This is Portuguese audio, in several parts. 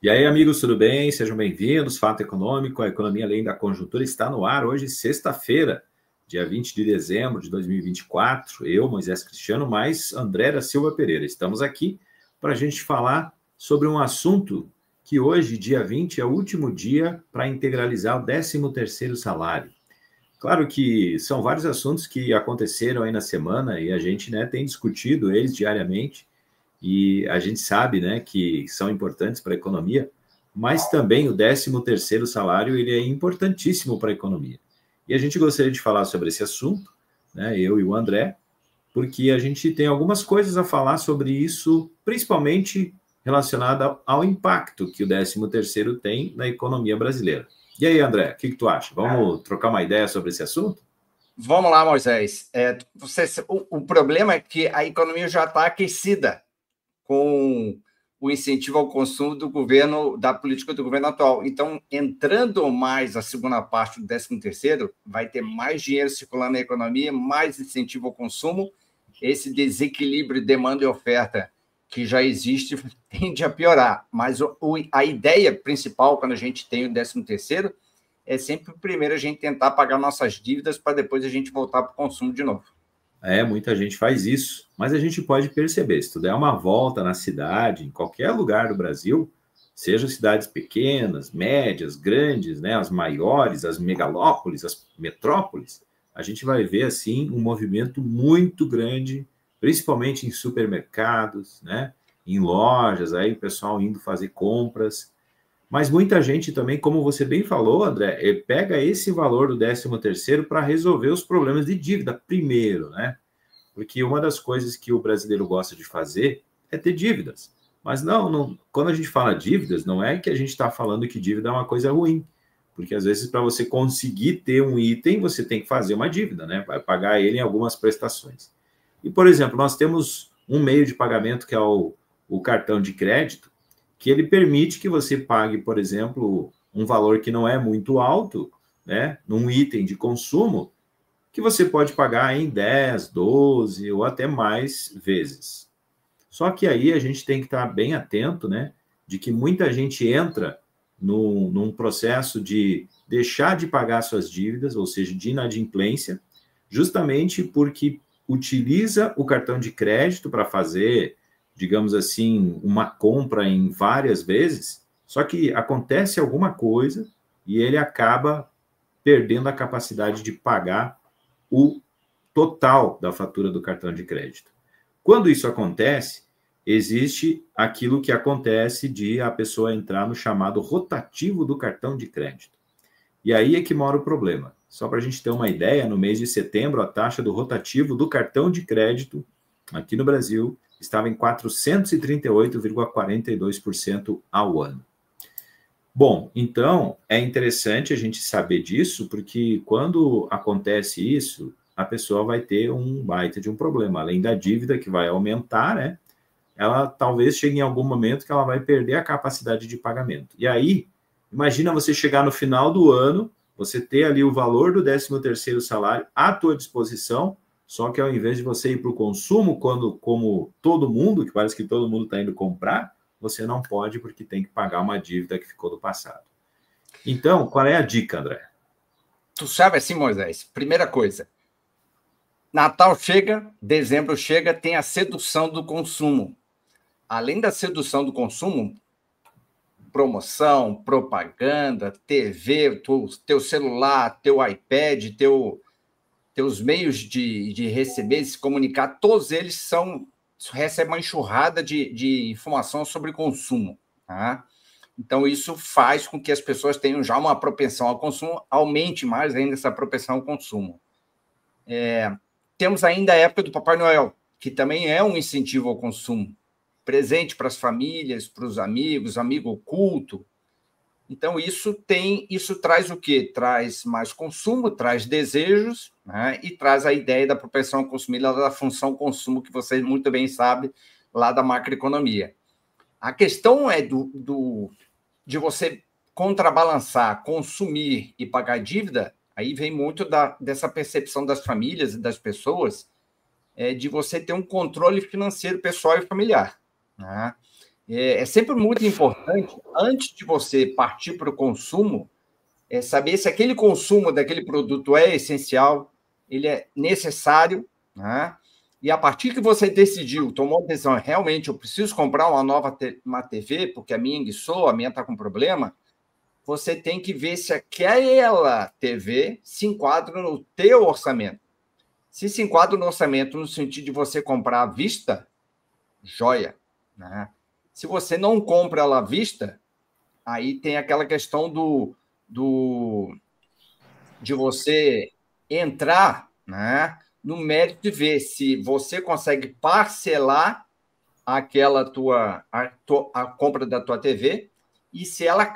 E aí, amigos, tudo bem? Sejam bem-vindos. Fato Econômico, a economia além da conjuntura está no ar hoje, sexta-feira, dia 20 de dezembro de 2024. Eu, Moisés Cristiano, mais André da Silva Pereira. Estamos aqui para a gente falar sobre um assunto que hoje, dia 20, é o último dia para integralizar o 13º salário. Claro que são vários assuntos que aconteceram aí na semana e a gente, tem discutido eles diariamente e a gente sabe, que são importantes para a economia, mas também o 13º salário ele é importantíssimo para a economia. E a gente gostaria de falar sobre esse assunto, eu e o André, porque a gente tem algumas coisas a falar sobre isso, principalmente relacionada ao impacto que o 13º tem na economia brasileira. E aí, André, o que tu acha? Vamos trocar uma ideia sobre esse assunto? Vamos lá, Moisés. O problema é que a economia já está aquecida com o incentivo ao consumo do governo, da política do governo atual. Então, entrando mais a segunda parte do 13º, vai ter mais dinheiro circulando na economia, mais incentivo ao consumo. Esse desequilíbrio de demanda e oferta que já existe tende a piorar. Mas a ideia principal, quando a gente tem o 13º, é sempre primeiro a gente tentar pagar nossas dívidas para depois a gente voltar para o consumo de novo. Muita gente faz isso, mas a gente pode perceber, se tu der uma volta na cidade, em qualquer lugar do Brasil, sejam cidades pequenas, médias, grandes, as maiores, as megalópolis, as metrópoles, a gente vai ver, assim, um movimento muito grande, principalmente em supermercados, em lojas, aí o pessoal indo fazer compras, mas muita gente também, como você bem falou, André, pega esse valor do 13º para resolver os problemas de dívida primeiro, Porque uma das coisas que o brasileiro gosta de fazer é ter dívidas. Mas não, quando a gente fala dívidas, não é que a gente está falando que dívida é uma coisa ruim. Porque às vezes, para você conseguir ter um item, você tem que fazer uma dívida, Vai pagar ele em algumas prestações. E, por exemplo, nós temos um meio de pagamento que é o cartão de crédito, que ele permite que você pague, por exemplo, um valor que não é muito alto, num item de consumo, que você pode pagar em 10, 12 ou até mais vezes. Só que aí a gente tem que estar bem atento, de que muita gente entra num processo de deixar de pagar suas dívidas, ou seja, de inadimplência, justamente porque utiliza o cartão de crédito para fazer, digamos assim, uma compra em várias vezes, só que acontece alguma coisa e ele acaba perdendo a capacidade de pagar o total da fatura do cartão de crédito. Quando isso acontece, existe aquilo que acontece de a pessoa entrar no chamado rotativo do cartão de crédito. E aí é que mora o problema. Só para a gente ter uma ideia, no mês de setembro, a taxa do rotativo do cartão de crédito aqui no Brasil estava em 438,42% ao ano. Bom, então é interessante a gente saber disso, porque quando acontece isso, a pessoa vai ter um baita de um problema. Além da dívida que vai aumentar, ela talvez chegue em algum momento que ela vai perder a capacidade de pagamento. E aí, imagina você chegar no final do ano, você ter ali o valor do 13º salário à tua disposição, só que ao invés de você ir para o consumo, como todo mundo, que parece que todo mundo está indo comprar, você não pode porque tem que pagar uma dívida que ficou do passado. Então, qual é a dica, André? Tu sabe assim, Moisés, primeira coisa, Natal chega, dezembro chega, tem a sedução do consumo. Além da sedução do consumo, promoção, propaganda, TV, teu celular, teu iPad, teus meios de receber, se comunicar, todos eles recebem uma enxurrada de informação sobre consumo. Tá? Então, isso faz com que as pessoas tenham já uma propensão ao consumo, aumente mais ainda essa propensão ao consumo. Temos ainda a época do Papai Noel, que também é um incentivo ao consumo. Presente para as famílias, para os amigos, amigo oculto. Então, isso traz o quê? Traz mais consumo, traz desejos, e traz a ideia da propensão a consumir, da função consumo, que vocês muito bem sabem, lá da macroeconomia. A questão é de você contrabalançar, consumir e pagar dívida, aí vem muito dessa percepção das famílias e das pessoas de você ter um controle financeiro pessoal e familiar. É sempre muito importante, antes de você partir para o consumo, saber se aquele consumo daquele produto é essencial, ele é necessário, né? E a partir que você decidiu, tomou a decisão, realmente eu preciso comprar uma nova uma TV, porque a minha enguiçou, a minha está com problema, você tem que ver se aquela TV se enquadra no teu orçamento. Se se enquadra no orçamento no sentido de você comprar à vista, joia, né? Se você não compra ela à vista, aí tem aquela questão de você entrar, né, no mérito de ver se você consegue parcelar aquela a compra da tua TV e se ela...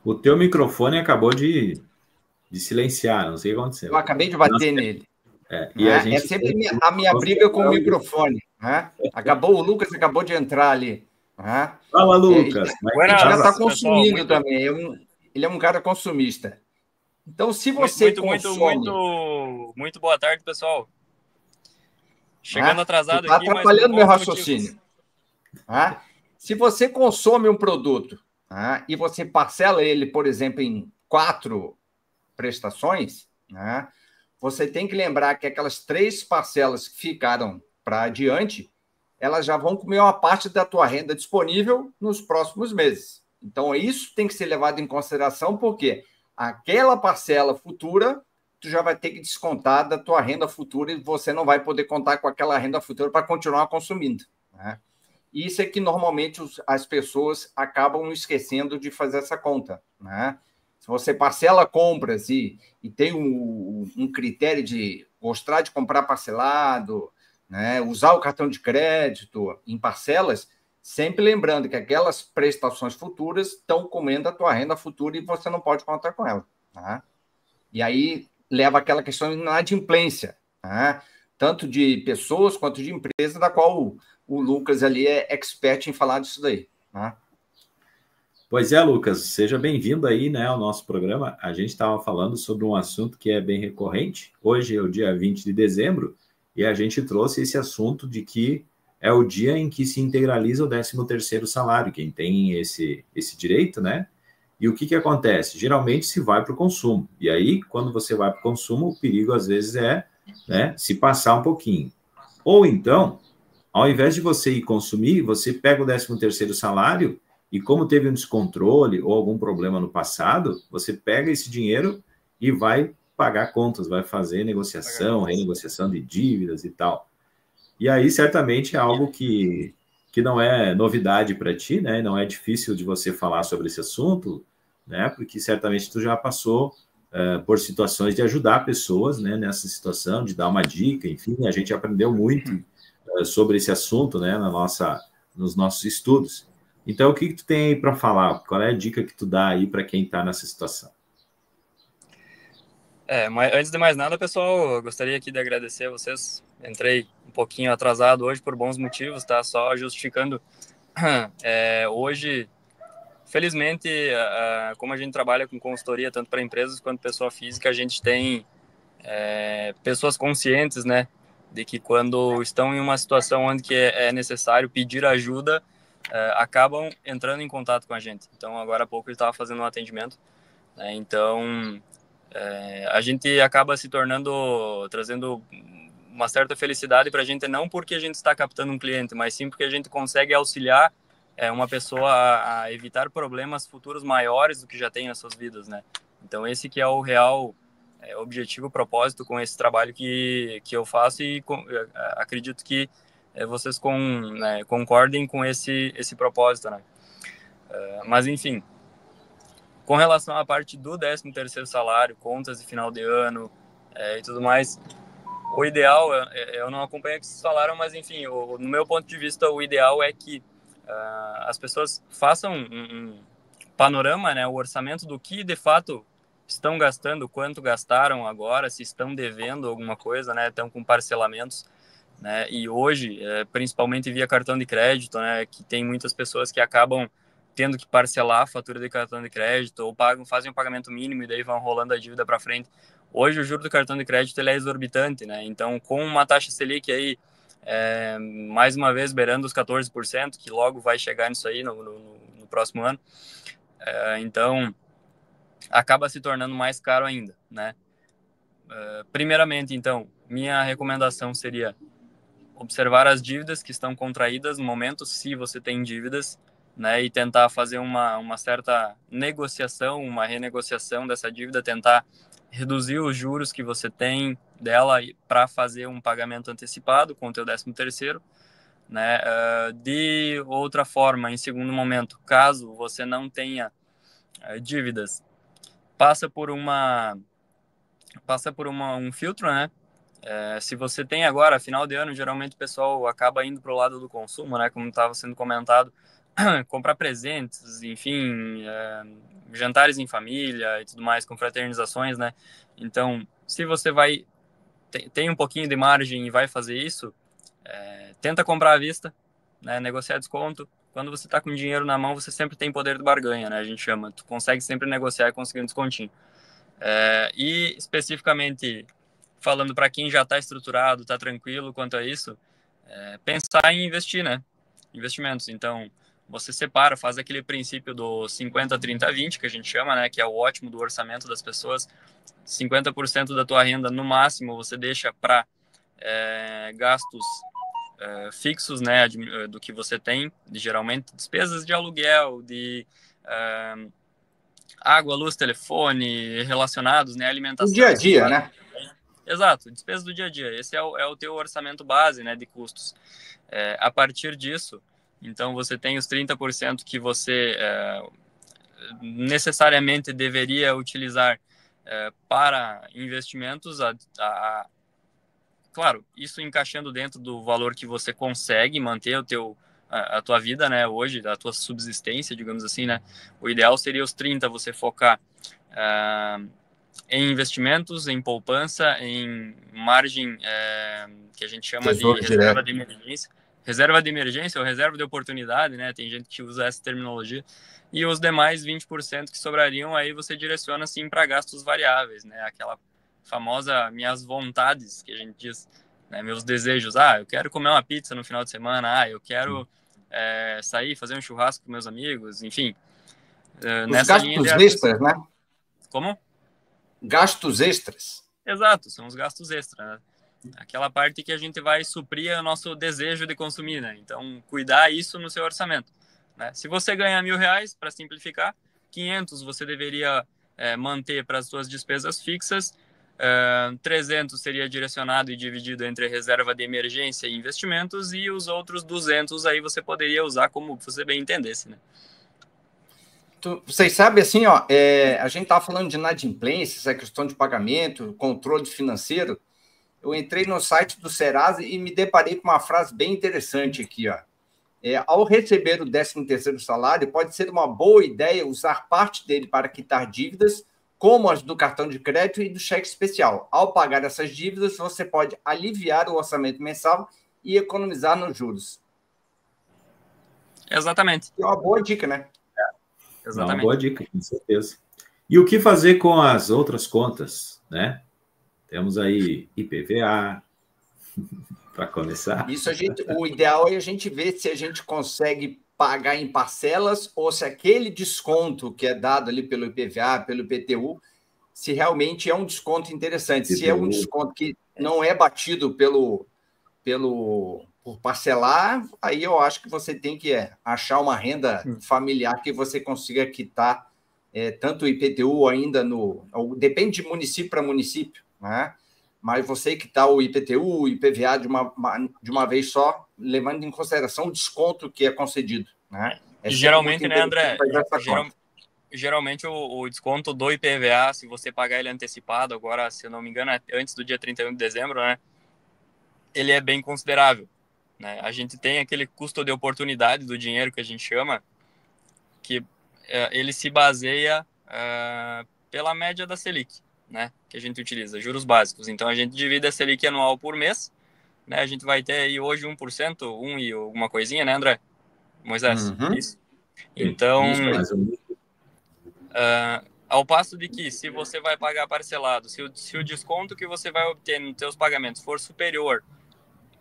O teu microfone acabou de silenciar, não sei o que Eu aconteceu. acabei de bater nele. E a É gente sempre a minha briga com o microfone. Né? O Lucas acabou de entrar ali. Né? Fala, Lucas. Ele já está Buenas, pessoal. consumindo também. Ele é um cara consumista. Então, se você consome... Muito boa tarde, pessoal. Chegando atrasado tá aqui, mas atrapalhando meu raciocínio. Se você consome um produto e você parcela ele, por exemplo, em 4 prestações, você tem que lembrar que aquelas 3 parcelas que ficaram para adiante, elas já vão comer uma parte da tua renda disponível nos próximos meses. Então, isso tem que ser levado em consideração, porque aquela parcela futura, tu já vai ter que descontar da tua renda futura e você não vai poder contar com aquela renda futura para continuar consumindo. Isso é que, normalmente, as pessoas acabam esquecendo de fazer essa conta. Se você parcela compras e tem um critério de gostar de comprar parcelado, usar o cartão de crédito em parcelas, sempre lembrando que aquelas prestações futuras estão comendo a tua renda futura e você não pode contar com ela. E aí leva aquela questão de inadimplência, tanto de pessoas quanto de empresas, da qual o Lucas ali é expert em falar disso daí. Pois é, Lucas, seja bem-vindo aí, ao nosso programa. A gente estava falando sobre um assunto que é bem recorrente. Hoje é o dia 20 de dezembro e a gente trouxe esse assunto de que é o dia em que se integraliza o 13º salário, quem tem esse direito, né? E o que acontece? Geralmente se vai para o consumo. E aí, quando você vai para o consumo, o perigo às vezes é se passar um pouquinho. Ou então, ao invés de você ir consumir, você pega o 13º salário e como teve um descontrole ou algum problema no passado, você pega esse dinheiro e vai pagar contas, vai fazer negociação, renegociação de dívidas e tal. E aí, certamente, é algo que não é novidade para ti, né? Não é difícil de você falar sobre esse assunto, né? Porque certamente tu já passou por situações de ajudar pessoas, né? Nessa situação, de dar uma dica, enfim, a gente aprendeu muito sobre esse assunto, né? Nos nossos estudos. Então, o que tu tem aí para falar? Qual é a dica que tu dá aí para quem está nessa situação? Mas antes de mais nada, pessoal, eu gostaria aqui de agradecer a vocês. Entrei um pouquinho atrasado hoje por bons motivos, tá? Só justificando. Hoje, felizmente, como a gente trabalha com consultoria, tanto para empresas quanto pessoa física, a gente tem pessoas conscientes, né? De que quando estão em uma situação onde que é necessário pedir ajuda, acabam entrando em contato com a gente. Então, agora há pouco ele estava fazendo um atendimento, né? Então, a gente acaba se trazendo uma certa felicidade para a gente, não porque a gente está captando um cliente, mas sim porque a gente consegue auxiliar uma pessoa a evitar problemas futuros maiores do que já tem nas suas vidas, né? Então, esse que é o real objetivo, propósito com esse trabalho que eu faço e acredito que vocês concordem com esse propósito, né? Mas, enfim, com relação à parte do 13º salário, contas de final de ano e tudo mais, o ideal, eu não acompanho o que vocês falaram, mas, enfim, no meu ponto de vista, o ideal é que as pessoas façam um panorama, né, o orçamento do que, de fato, estão gastando, quanto gastaram agora, se estão devendo alguma coisa, né, estão com parcelamentos, né, e hoje, principalmente via cartão de crédito, né, que tem muitas pessoas que acabam tendo que parcelar a fatura de cartão de crédito ou fazem um pagamento mínimo e daí vão rolando a dívida para frente. Hoje o juro do cartão de crédito ele é exorbitante, né, então com uma taxa Selic aí mais uma vez beirando os 14%, que logo vai chegar nisso aí no próximo ano. Então, acaba se tornando mais caro ainda, né? Primeiramente, então, minha recomendação seria observar as dívidas que estão contraídas no momento, se você tem dívidas, né, e tentar fazer uma certa negociação, uma renegociação dessa dívida, tentar reduzir os juros que você tem dela para fazer um pagamento antecipado com o teu 13º, né? De outra forma, em segundo momento, caso você não tenha dívidas, passa por um filtro, né? Se você tem agora, final de ano, geralmente o pessoal acaba indo para o lado do consumo, né? Como estava sendo comentado, comprar presentes, enfim, jantares em família e tudo mais, confraternizações, né? Então, se você tem um pouquinho de margem e vai fazer isso, tenta comprar à vista, né? Negociar desconto. Quando você está com dinheiro na mão, você sempre tem poder de barganha, né? A gente chama. Tu consegue sempre negociar e conseguir um descontinho. E especificamente falando para quem já está estruturado, está tranquilo quanto a isso, pensar em investir, né? Investimentos. Então, você separa, faz aquele princípio do 50, 30, 20, que a gente chama, né? Que é o ótimo do orçamento das pessoas. 50% da tua renda, no máximo, você deixa para gastos fixos, né? Do que você tem, geralmente despesas de aluguel, de água, luz, telefone, relacionados, né? O dia Alimentação, a se dia, faz. né? Exato, despesas do dia a dia. Esse é o teu orçamento base, né, de custos. A partir disso, então você tem os 30% que você necessariamente deveria utilizar para investimentos. Claro, isso encaixando dentro do valor que você consegue manter a tua vida, né, hoje, a tua subsistência, digamos assim, né? O ideal seria os 30 você focar em investimentos, em poupança, em margem que a gente chama de Tesouro reserva direto. de emergência. Reserva de emergência ou reserva de oportunidade, né? Tem gente que usa essa terminologia. E os demais 20% que sobrariam, aí você direciona, assim, para gastos variáveis, né? Aquela famosa minhas vontades, que a gente diz, né? Meus desejos. Eu quero comer uma pizza no final de semana. Eu quero sair, fazer um churrasco com meus amigos, enfim. Os Nessa linha de gastos extras, raciocínio. né? Como? Gastos extras. Exato, são os gastos extras, né? Aquela parte que a gente vai suprir o nosso desejo de consumir, né? Então, cuidar isso no seu orçamento, né? Se você ganha R$1.000, para simplificar, 500 você deveria manter para as suas despesas fixas, 300 seria direcionado e dividido entre reserva de emergência e investimentos, e os outros 200 aí você poderia usar como você bem entendesse, né? Vocês sabem, assim, ó, a gente estava falando de inadimplência, essa questão de pagamento, controle financeiro. Eu entrei no site do Serasa e me deparei com uma frase bem interessante aqui, ó. Ao receber o 13º salário, pode ser uma boa ideia usar parte dele para quitar dívidas, como as do cartão de crédito e do cheque especial. Ao pagar essas dívidas, você pode aliviar o orçamento mensal e economizar nos juros. Exatamente. É uma boa dica, né? É uma boa dica, com certeza. E o que fazer com as outras contas, né? Temos aí IPVA, para começar. Isso o ideal é a gente ver se a gente consegue pagar em parcelas ou se aquele desconto que é dado ali pelo IPVA, pelo IPTU, se realmente é um desconto interessante. Se é um desconto que não é batido por parcelar, aí eu acho que você tem que achar uma renda familiar que você consiga quitar tanto o IPTU ainda depende de município para município, né? Mas você quitar o IPTU, o IPVA de uma vez só, levando em consideração o desconto que é concedido, né? Geralmente, né, André? Geralmente o desconto do IPVA, se você pagar ele antecipado, agora, se eu não me engano, antes do dia 31 de dezembro, né? Ele é bem considerável, né? A gente tem aquele custo de oportunidade do dinheiro que a gente chama, que ele se baseia pela média da Selic, né? Que a gente utiliza, juros básicos. Então, a gente divide a Selic anual por mês, né? A gente vai ter aí hoje 1%, 1 e alguma coisinha, né, André? Moisés? Uhum. Isso. Então, Isso ao passo de que, se você vai pagar parcelado, se o desconto que você vai obter nos seus pagamentos for superior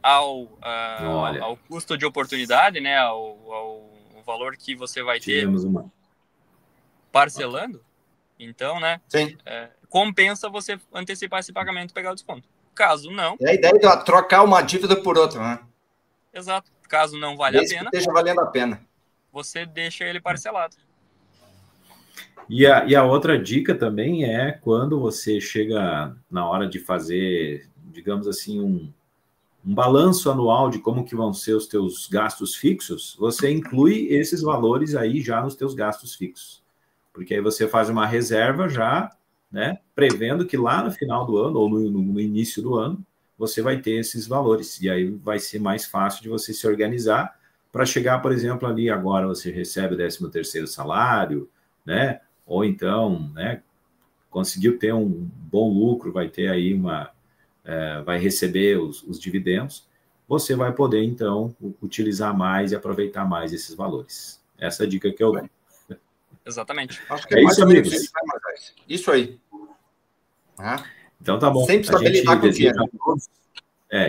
ao custo de oportunidade, né, ao valor que você vai ter parcelando, então, né, compensa você antecipar esse pagamento e pegar o desconto. Caso não... É a ideia de trocar uma dívida por outra, né? Exato. Caso não valha a pena... esteja valendo a pena. Você deixa ele parcelado. E a outra dica também é quando você chega na hora de fazer, digamos assim, um balanço anual de como que vão ser os teus gastos fixos, você inclui esses valores aí já nos teus gastos fixos. Porque aí você faz uma reserva já, né, prevendo que lá no final do ano ou no início do ano, você vai ter esses valores. E aí vai ser mais fácil de você se organizar para chegar, por exemplo, ali agora você recebe o 13º salário, né, ou então, né, conseguiu ter um bom lucro, vai ter aí vai receber os dividendos, você vai poder, então, utilizar mais e aproveitar mais esses valores. Essa é a dica que eu dou. Exatamente. Acho que é isso, amigos. Isso aí. Então, tá bom. Sempre saber lidar com o dinheiro.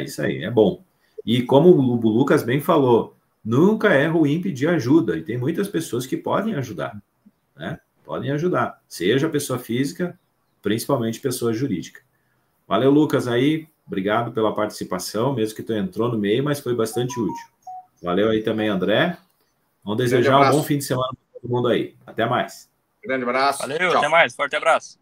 Isso aí, é bom. E como o Lucas bem falou, nunca é ruim pedir ajuda, e tem muitas pessoas que podem ajudar, né? Podem ajudar, seja pessoa física, principalmente pessoa jurídica. Valeu, Lucas, aí. Obrigado pela participação, mesmo que tu entrou no meio, mas foi bastante útil. Valeu aí também, André. Vamos desejar um bom fim de semana para todo mundo aí. Até mais. Grande abraço. Valeu, tchau. Até mais. Forte abraço.